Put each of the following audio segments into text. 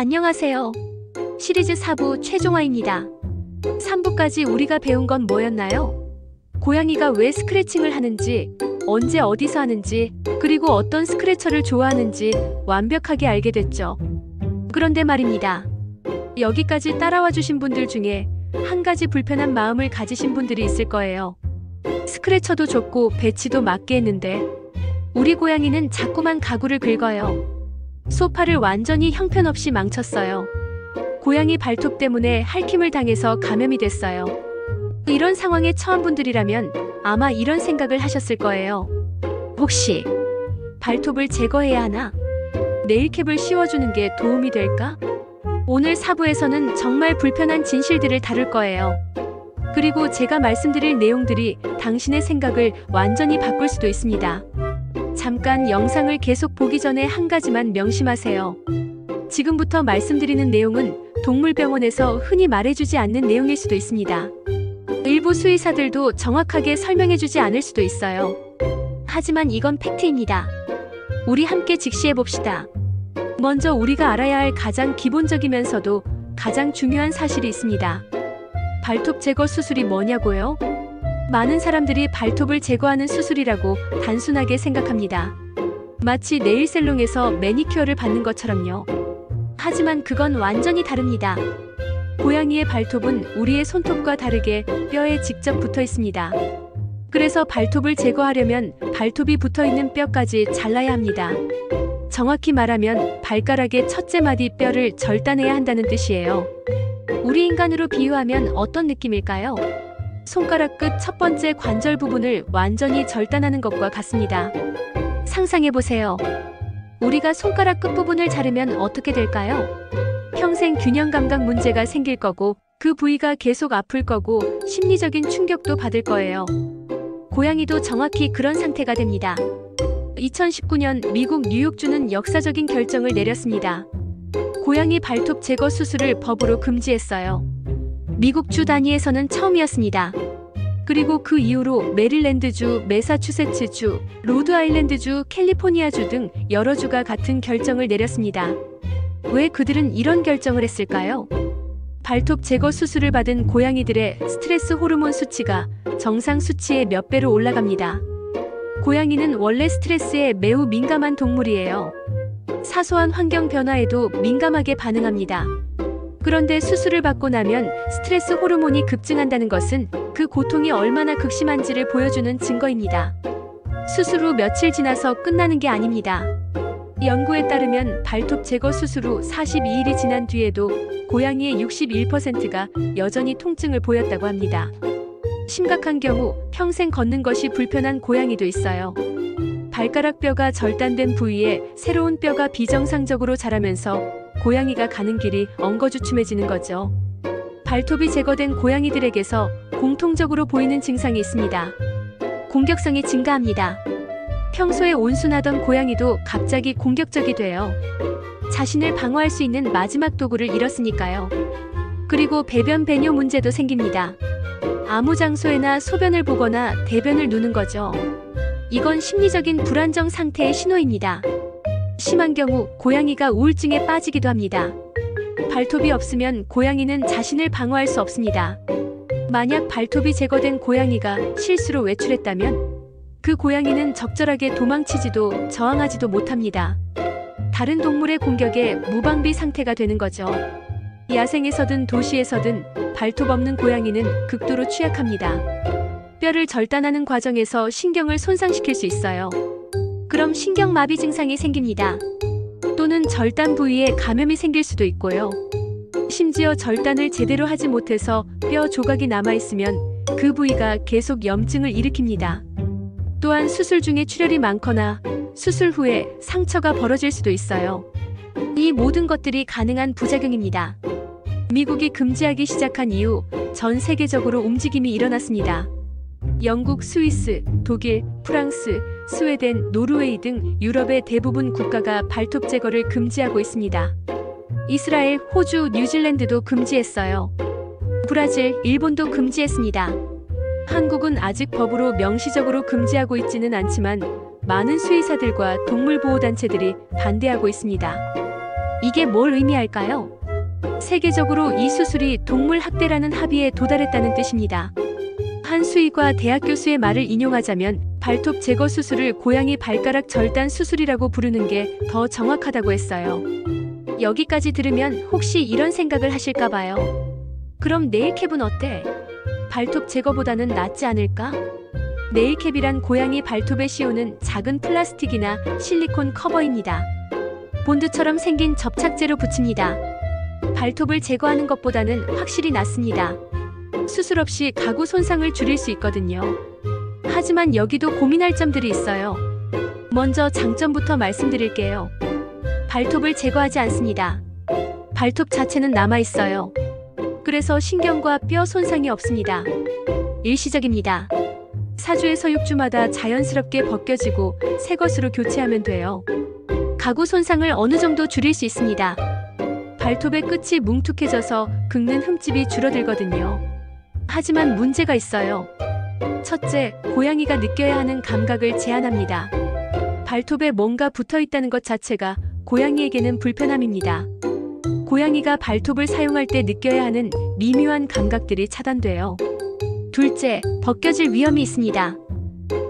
안녕하세요. 시리즈 4부 최종화입니다. 3부까지 우리가 배운 건 뭐였나요? 고양이가 왜 스크래칭을 하는지, 언제 어디서 하는지, 그리고 어떤 스크래처를 좋아하는지 완벽하게 알게 됐죠. 그런데 말입니다. 여기까지 따라와 주신 분들 중에 한 가지 불편한 마음을 가지신 분들이 있을 거예요. 스크래처도 좁고 배치도 맞게 했는데 우리 고양이는 자꾸만 가구를 긁어요. 소파를 완전히 형편없이 망쳤어요. 고양이 발톱 때문에 핥힘을 당해서 감염이 됐어요. 이런 상황에 처한 분들이라면 아마 이런 생각을 하셨을 거예요. 혹시 발톱을 제거해야 하나? 네일캡을 씌워주는 게 도움이 될까? 오늘 4부에서는 정말 불편한 진실들을 다룰 거예요. 그리고 제가 말씀드릴 내용들이 당신의 생각을 완전히 바꿀 수도 있습니다. 잠깐 영상을 계속 보기 전에 한 가지만 명심하세요. 지금부터 말씀드리는 내용은 동물병원에서 흔히 말해주지 않는 내용일 수도 있습니다. 일부 수의사들도 정확하게 설명해주지 않을 수도 있어요. 하지만 이건 팩트입니다. 우리 함께 직시해봅시다. 먼저 우리가 알아야 할 가장 기본적이면서도 가장 중요한 사실이 있습니다. 발톱 제거 수술이 뭐냐고요? 많은 사람들이 발톱을 제거하는 수술이라고 단순하게 생각합니다. 마치 네일살롱에서 매니큐어를 받는 것처럼요. 하지만 그건 완전히 다릅니다. 고양이의 발톱은 우리의 손톱과 다르게 뼈에 직접 붙어 있습니다. 그래서 발톱을 제거하려면 발톱이 붙어 있는 뼈까지 잘라야 합니다. 정확히 말하면 발가락의 첫째 마디 뼈를 절단해야 한다는 뜻이에요. 우리 인간으로 비유하면 어떤 느낌일까요? 손가락 끝 첫 번째 관절 부분을 완전히 절단하는 것과 같습니다. 상상해보세요. 우리가 손가락 끝부분을 자르면 어떻게 될까요? 평생 균형 감각 문제가 생길 거고 그 부위가 계속 아플 거고 심리적인 충격도 받을 거예요. 고양이도 정확히 그런 상태가 됩니다. 2019년 미국 뉴욕주는 역사적인 결정을 내렸습니다. 고양이 발톱 제거 수술을 법으로 금지했어요. 미국 주 단위에서는 처음이었습니다. 그리고 그 이후로 메릴랜드주, 매사추세츠주, 로드아일랜드주, 캘리포니아주 등 여러 주가 같은 결정을 내렸습니다. 왜 그들은 이런 결정을 했을까요? 발톱 제거 수술을 받은 고양이들의 스트레스 호르몬 수치가 정상 수치의 몇 배로 올라갑니다. 고양이는 원래 스트레스에 매우 민감한 동물이에요. 사소한 환경 변화에도 민감하게 반응합니다. 그런데 수술을 받고 나면 스트레스 호르몬이 급증한다는 것은 그 고통이 얼마나 극심한지를 보여주는 증거입니다. 수술 후 며칠 지나서 끝나는 게 아닙니다. 연구에 따르면 발톱 제거 수술 후 42일이 지난 뒤에도 고양이의 61%가 여전히 통증을 보였다고 합니다. 심각한 경우 평생 걷는 것이 불편한 고양이도 있어요. 발가락 뼈가 절단된 부위에 새로운 뼈가 비정상적으로 자라면서 고양이가 가는 길이 엉거주춤해지는 거죠. 발톱이 제거된 고양이들에게서 공통적으로 보이는 증상이 있습니다. 공격성이 증가합니다. 평소에 온순하던 고양이도 갑자기 공격적이 돼요. 자신을 방어할 수 있는 마지막 도구를 잃었으니까요. 그리고 배변 배뇨 문제도 생깁니다. 아무 장소에나 소변을 보거나 대변을 누는 거죠. 이건 심리적인 불안정 상태의 신호입니다. 심한 경우 고양이가 우울증에 빠지기도 합니다. 발톱이 없으면 고양이는 자신을 방어할 수 없습니다. 만약 발톱이 제거된 고양이가 실수로 외출했다면 그 고양이는 적절하게 도망치지도 저항하지도 못합니다. 다른 동물의 공격에 무방비 상태가 되는 거죠. 야생에서든 도시에서든 발톱 없는 고양이는 극도로 취약합니다. 뼈를 절단하는 과정에서 신경을 손상시킬 수 있어요. 그럼 신경마비 증상이 생깁니다. 또는 절단 부위에 감염이 생길 수도 있고요. 심지어 절단을 제대로 하지 못해서 뼈 조각이 남아있으면 그 부위가 계속 염증을 일으킵니다. 또한 수술 중에 출혈이 많거나 수술 후에 상처가 벌어질 수도 있어요. 이 모든 것들이 가능한 부작용입니다. 미국이 금지하기 시작한 이후 전 세계적으로 움직임이 일어났습니다. 영국, 스위스, 독일, 프랑스, 스웨덴, 노르웨이 등 유럽의 대부분 국가가 발톱 제거를 금지하고 있습니다. 이스라엘, 호주, 뉴질랜드도 금지했어요. 브라질, 일본도 금지했습니다. 한국은 아직 법으로 명시적으로 금지하고 있지는 않지만 많은 수의사들과 동물보호단체들이 반대하고 있습니다. 이게 뭘 의미할까요? 세계적으로 이 수술이 동물 학대라는 합의에 도달했다는 뜻입니다. 한 수의과 대학 교수의 말을 인용하자면 발톱 제거 수술을 고양이 발가락 절단 수술이라고 부르는 게 더 정확하다고 했어요. 여기까지 들으면 혹시 이런 생각을 하실까 봐요. 그럼 네일캡은 어때? 발톱 제거보다는 낫지 않을까? 네일캡이란 고양이 발톱에 씌우는 작은 플라스틱이나 실리콘 커버입니다. 본드처럼 생긴 접착제로 붙입니다. 발톱을 제거하는 것보다는 확실히 낫습니다. 수술 없이 가구 손상을 줄일 수 있거든요. 하지만 여기도 고민할 점들이 있어요. 먼저 장점부터 말씀드릴게요. 발톱을 제거하지 않습니다. 발톱 자체는 남아있어요. 그래서 신경과 뼈 손상이 없습니다. 일시적입니다. 4주에서 6주마다 자연스럽게 벗겨지고 새 것으로 교체하면 돼요. 가구 손상을 어느 정도 줄일 수 있습니다. 발톱의 끝이 뭉툭해져서 긁는 흠집이 줄어들거든요. 하지만 문제가 있어요. 첫째, 고양이가 느껴야 하는 감각을 제한합니다. 발톱에 뭔가 붙어 있다는 것 자체가 고양이에게는 불편함입니다. 고양이가 발톱을 사용할 때 느껴야 하는 미묘한 감각들이 차단돼요. 둘째, 벗겨질 위험이 있습니다.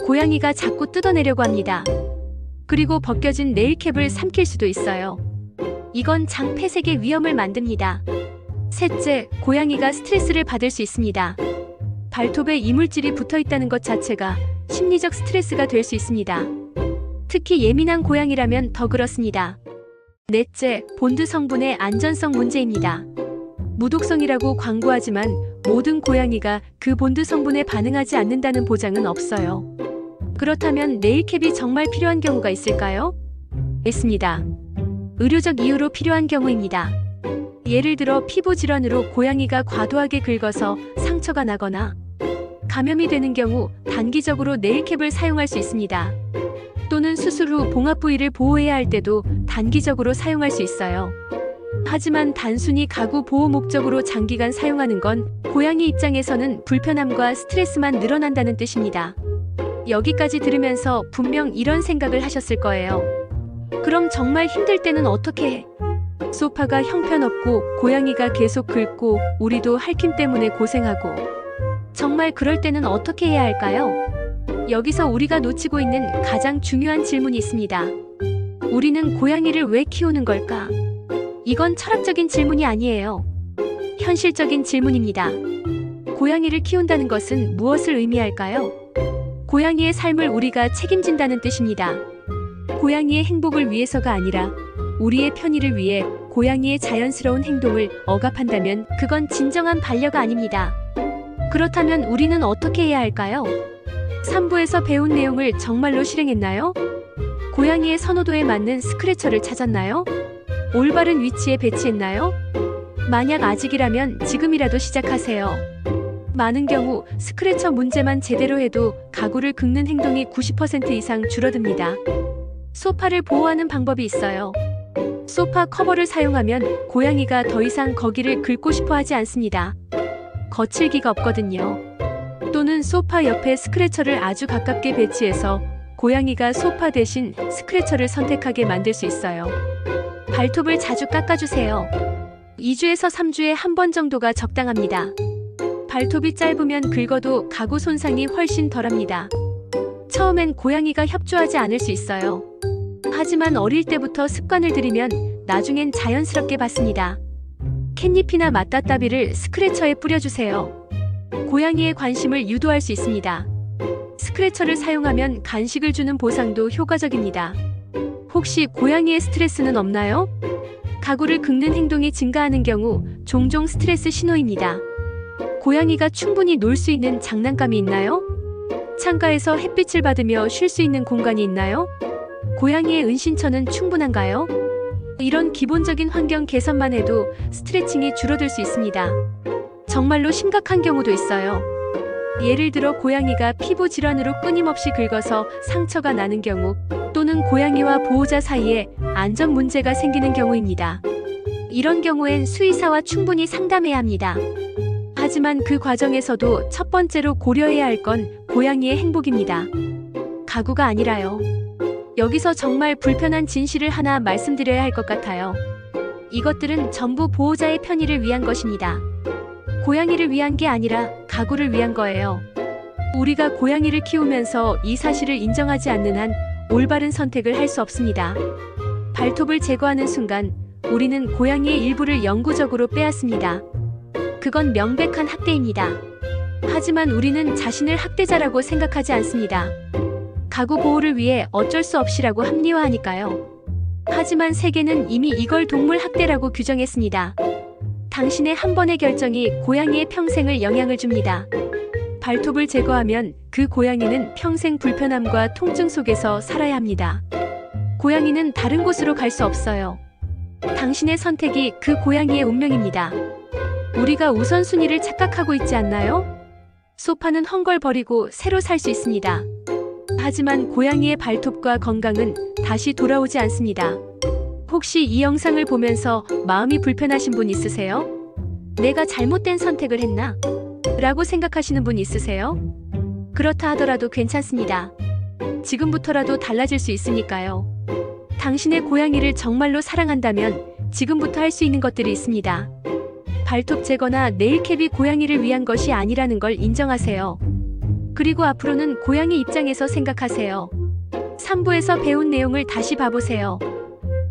고양이가 자꾸 뜯어내려고 합니다. 그리고 벗겨진 네일캡을 삼킬 수도 있어요. 이건 장폐색의 위험을 만듭니다. 셋째, 고양이가 스트레스를 받을 수 있습니다. 발톱에 이물질이 붙어 있다는 것 자체가 심리적 스트레스가 될 수 있습니다. 특히 예민한 고양이라면 더 그렇습니다. 넷째, 본드 성분의 안전성 문제입니다. 무독성이라고 광고하지만 모든 고양이가 그 본드 성분에 반응하지 않는다는 보장은 없어요. 그렇다면 네일캡이 정말 필요한 경우가 있을까요? 있습니다. 의료적 이유로 필요한 경우입니다. 예를 들어 피부 질환으로 고양이가 과도하게 긁어서 상처가 나거나 감염이 되는 경우 단기적으로 네일캡을 사용할 수 있습니다. 또는 수술 후 봉합 부위를 보호해야 할 때도 단기적으로 사용할 수 있어요. 하지만 단순히 가구 보호 목적으로 장기간 사용하는 건 고양이 입장에서는 불편함과 스트레스만 늘어난다는 뜻입니다. 여기까지 들으면서 분명 이런 생각을 하셨을 거예요. 그럼 정말 힘들 때는 어떻게 해? 소파가 형편없고 고양이가 계속 긁고 우리도 할킴 때문에 고생하고 정말 그럴 때는 어떻게 해야 할까요? 여기서 우리가 놓치고 있는 가장 중요한 질문이 있습니다. 우리는 고양이를 왜 키우는 걸까? 이건 철학적인 질문이 아니에요. 현실적인 질문입니다. 고양이를 키운다는 것은 무엇을 의미할까요? 고양이의 삶을 우리가 책임진다는 뜻입니다. 고양이의 행복을 위해서가 아니라 우리의 편의를 위해 고양이의 자연스러운 행동을 억압한다면 그건 진정한 반려가 아닙니다. 그렇다면 우리는 어떻게 해야 할까요? 3부에서 배운 내용을 정말로 실행했나요? 고양이의 선호도에 맞는 스크래처를 찾았나요? 올바른 위치에 배치했나요? 만약 아직이라면 지금이라도 시작하세요. 많은 경우 스크래처 문제만 제대로 해도 가구를 긁는 행동이 90% 이상 줄어듭니다. 소파를 보호하는 방법이 있어요. 소파 커버를 사용하면 고양이가 더 이상 거기를 긁고 싶어 하지 않습니다. 거칠기가 없거든요. 또는 소파 옆에 스크래처를 아주 가깝게 배치해서 고양이가 소파 대신 스크래처를 선택하게 만들 수 있어요. 발톱을 자주 깎아주세요. 2주에서 3주에 한 번 정도가 적당합니다. 발톱이 짧으면 긁어도 가구 손상이 훨씬 덜합니다. 처음엔 고양이가 협조하지 않을 수 있어요. 하지만 어릴 때부터 습관을 들이면 나중엔 자연스럽게 받습니다. 캣잎이나 맞다따비를 스크래처에 뿌려주세요. 고양이의 관심을 유도할 수 있습니다. 스크래처를 사용하면 간식을 주는 보상도 효과적입니다. 혹시 고양이의 스트레스는 없나요? 가구를 긁는 행동이 증가하는 경우 종종 스트레스 신호입니다. 고양이가 충분히 놀 수 있는 장난감이 있나요? 창가에서 햇빛을 받으며 쉴 수 있는 공간이 있나요? 고양이의 은신처는 충분한가요? 이런 기본적인 환경 개선만 해도 스트레칭이 줄어들 수 있습니다. 정말로 심각한 경우도 있어요. 예를 들어 고양이가 피부 질환으로 끊임없이 긁어서 상처가 나는 경우 또는 고양이와 보호자 사이에 안전 문제가 생기는 경우입니다. 이런 경우엔 수의사와 충분히 상담해야 합니다. 하지만 그 과정에서도 첫 번째로 고려해야 할 건 고양이의 행복입니다. 가구가 아니라요. 여기서 정말 불편한 진실을 하나 말씀드려야 할 것 같아요. 이것들은 전부 보호자의 편의를 위한 것입니다. 고양이를 위한 게 아니라 가구를 위한 거예요. 우리가 고양이를 키우면서 이 사실을 인정하지 않는 한 올바른 선택을 할 수 없습니다. 발톱을 제거하는 순간 우리는 고양이의 일부를 영구적으로 빼앗습니다. 그건 명백한 학대입니다. 하지만 우리는 자신을 학대자라고 생각하지 않습니다. 가구 보호를 위해 어쩔 수 없이라고 합리화하니까요. 하지만 세계는 이미 이걸 동물 학대라고 규정했습니다. 당신의 한 번의 결정이 고양이의 평생을 영향을 줍니다. 발톱을 제거하면 그 고양이는 평생 불편함과 통증 속에서 살아야 합니다. 고양이는 다른 곳으로 갈 수 없어요. 당신의 선택이 그 고양이의 운명입니다. 우리가 우선순위를 착각하고 있지 않나요? 소파는 헝걸버리고 새로 살 수 있습니다. 하지만 고양이의 발톱과 건강은 다시 돌아오지 않습니다. 혹시 이 영상을 보면서 마음이 불편하신 분 있으세요? 내가 잘못된 선택을 했나? 라고 생각하시는 분 있으세요? 그렇다 하더라도 괜찮습니다. 지금부터라도 달라질 수 있으니까요. 당신의 고양이를 정말로 사랑한다면 지금부터 할 수 있는 것들이 있습니다. 발톱 제거나 네일캡이 고양이를 위한 것이 아니라는 걸 인정하세요. 그리고 앞으로는 고양이 입장에서 생각하세요. 3부에서 배운 내용을 다시 봐보세요.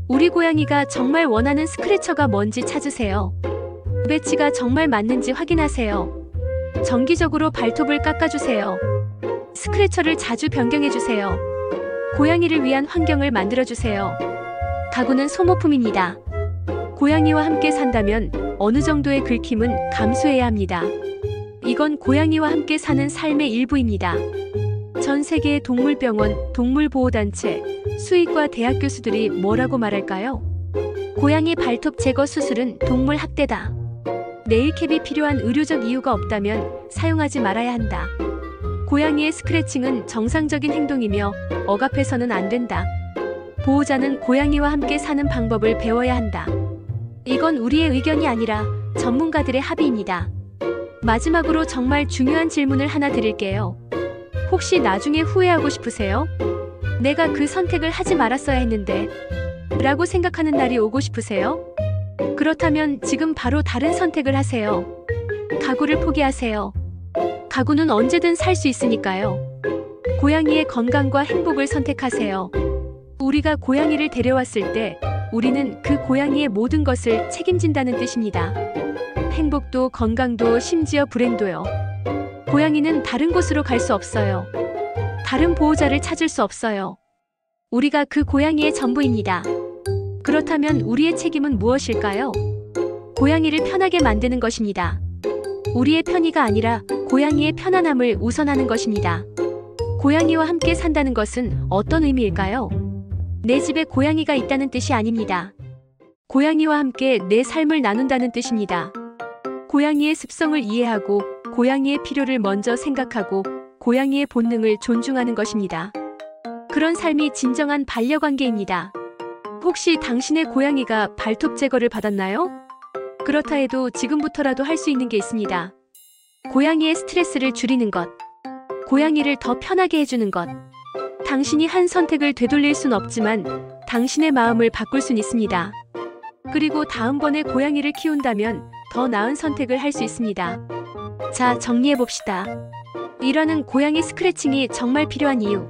우리 고양이가 정말 원하는 스크래처가 뭔지 찾으세요. 배치가 정말 맞는지 확인하세요. 정기적으로 발톱을 깎아주세요. 스크래처를 자주 변경해주세요. 고양이를 위한 환경을 만들어주세요. 가구는 소모품입니다. 고양이와 함께 산다면 어느 정도의 긁힘은 감수해야 합니다. 이건 고양이와 함께 사는 삶의 일부입니다. 전 세계의 동물병원, 동물보호단체, 수의과 대학 교수들이 뭐라고 말할까요? 고양이 발톱 제거 수술은 동물 학대다. 네일캡이 필요한 의료적 이유가 없다면 사용하지 말아야 한다. 고양이의 스크래칭은 정상적인 행동이며 억압해서는 안 된다. 보호자는 고양이와 함께 사는 방법을 배워야 한다. 이건 우리의 의견이 아니라 전문가들의 합의입니다. 마지막으로 정말 중요한 질문을 하나 드릴게요. 혹시 나중에 후회하고 싶으세요? 내가 그 선택을 하지 말았어야 했는데 라고 생각하는 날이 오고 싶으세요? 그렇다면 지금 바로 다른 선택을 하세요. 가구를 포기하세요. 가구는 언제든 살 수 있으니까요. 고양이의 건강과 행복을 선택하세요. 우리가 고양이를 데려왔을 때 우리는 그 고양이의 모든 것을 책임진다는 뜻입니다. 행복도 건강도 심지어 불행도요. 고양이는 다른 곳으로 갈 수 없어요. 다른 보호자를 찾을 수 없어요. 우리가 그 고양이의 전부입니다. 그렇다면 우리의 책임은 무엇일까요? 고양이를 편하게 만드는 것입니다. 우리의 편의가 아니라 고양이의 편안함을 우선하는 것입니다. 고양이와 함께 산다는 것은 어떤 의미일까요? 내 집에 고양이가 있다는 뜻이 아닙니다. 고양이와 함께 내 삶을 나눈다는 뜻입니다. 고양이의 습성을 이해하고 고양이의 필요를 먼저 생각하고 고양이의 본능을 존중하는 것입니다. 그런 삶이 진정한 반려관계입니다. 혹시 당신의 고양이가 발톱 제거를 받았나요? 그렇다 해도 지금부터라도 할 수 있는 게 있습니다. 고양이의 스트레스를 줄이는 것. 고양이를 더 편하게 해주는 것. 당신이 한 선택을 되돌릴 순 없지만 당신의 마음을 바꿀 순 있습니다. 그리고 다음번에 고양이를 키운다면 더 나은 선택을 할 수 있습니다. 자, 정리해봅시다. 1화는 고양이 스크래칭이 정말 필요한 이유.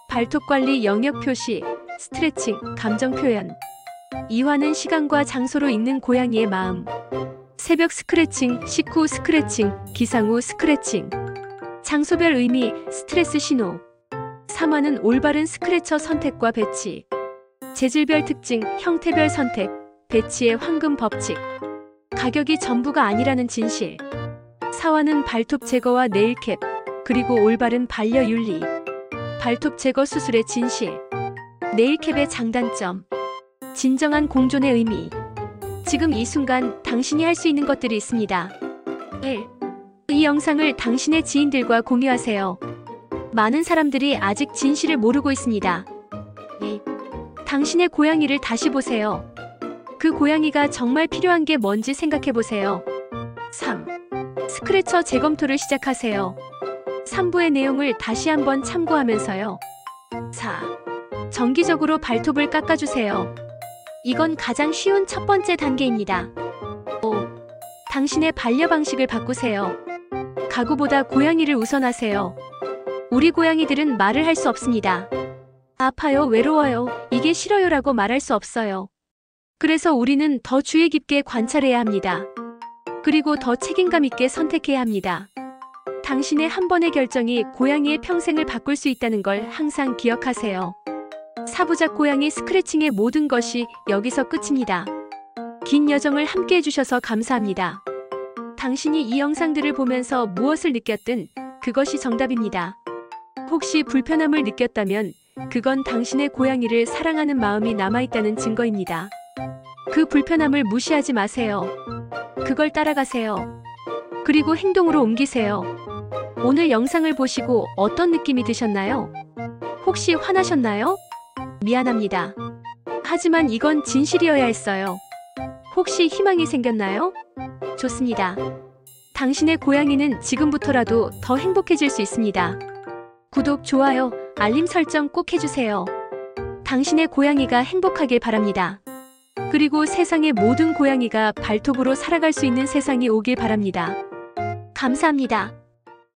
발톱 관리 영역 표시, 스트레칭, 감정 표현. 2화는 시간과 장소로 읽는 고양이의 마음. 새벽 스크래칭, 식후 스크래칭, 기상 후 스크래칭. 장소별 의미, 스트레스 신호. 3화는 올바른 스크래처 선택과 배치. 재질별 특징, 형태별 선택, 배치의 황금 법칙. 가격이 전부가 아니라는 진실. 4화는 발톱 제거와 네일캡, 그리고 올바른 반려 윤리. 발톱 제거 수술의 진실. 네일캡의 장단점. 진정한 공존의 의미. 지금 이 순간 당신이 할 수 있는 것들이 있습니다. 1. 이 영상을 당신의 지인들과 공유하세요. 많은 사람들이 아직 진실을 모르고 있습니다. 2. 당신의 고양이를 다시 보세요. 그 고양이가 정말 필요한 게 뭔지 생각해보세요. 3. 스크래처 재검토를 시작하세요. 3부의 내용을 다시 한번 참고하면서요. 4. 정기적으로 발톱을 깎아주세요. 이건 가장 쉬운 첫 번째 단계입니다. 5. 당신의 반려 방식을 바꾸세요. 가구보다 고양이를 우선하세요. 우리 고양이들은 말을 할 수 없습니다. 아파요, 외로워요, 이게 싫어요라고 말할 수 없어요. 그래서 우리는 더 주의 깊게 관찰해야 합니다. 그리고 더 책임감 있게 선택해야 합니다. 당신의 한 번의 결정이 고양이의 평생을 바꿀 수 있다는 걸 항상 기억하세요. 사부작 고양이 스크래칭의 모든 것이 여기서 끝입니다. 긴 여정을 함께 해주셔서 감사합니다. 당신이 이 영상들을 보면서 무엇을 느꼈든 그것이 정답입니다. 혹시 불편함을 느꼈다면 그건 당신의 고양이를 사랑하는 마음이 남아있다는 증거입니다. 그 불편함을 무시하지 마세요. 그걸 따라가세요. 그리고 행동으로 옮기세요. 오늘 영상을 보시고 어떤 느낌이 드셨나요? 혹시 화나셨나요? 미안합니다. 하지만 이건 진실이어야 했어요. 혹시 희망이 생겼나요? 좋습니다. 당신의 고양이는 지금부터라도 더 행복해질 수 있습니다. 구독, 좋아요, 알림 설정 꼭 해주세요. 당신의 고양이가 행복하길 바랍니다. 그리고 세상의 모든 고양이가 발톱으로 살아갈 수 있는 세상이 오길 바랍니다. 감사합니다.